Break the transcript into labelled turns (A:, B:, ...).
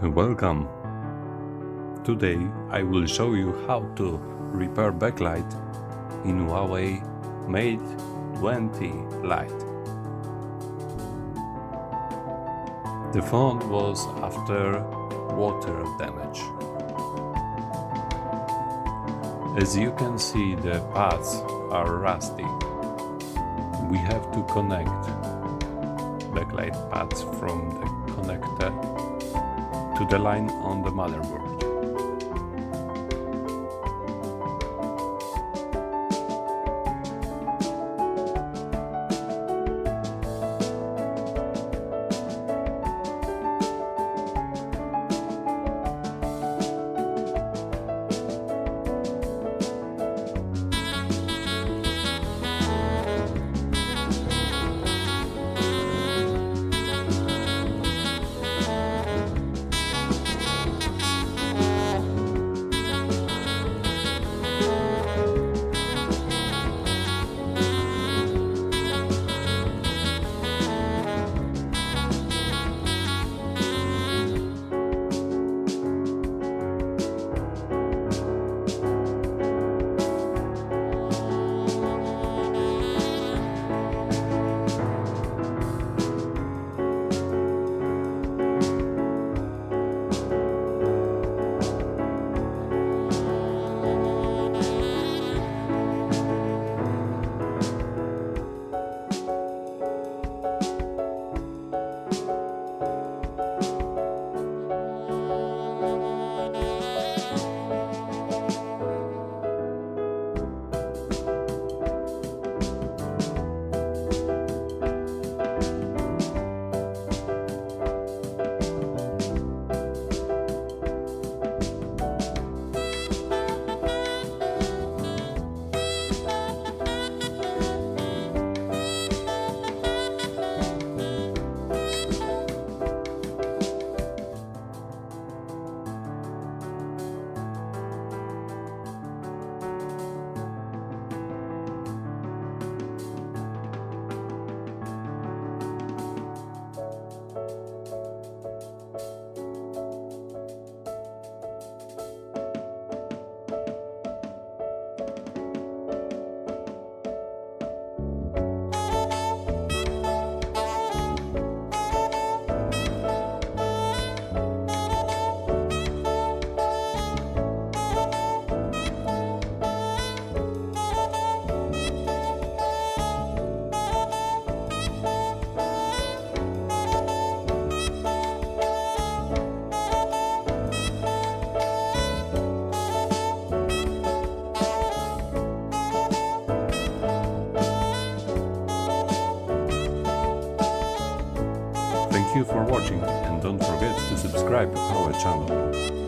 A: Welcome! Today I will show you how to repair backlight in Huawei Mate 20 Lite. The phone was after water damage. As you can see, the pads are rusty. We have to connect backlight pads from the connector to the line on the motherboard. Thank you for watching and don't forget to subscribe to our channel.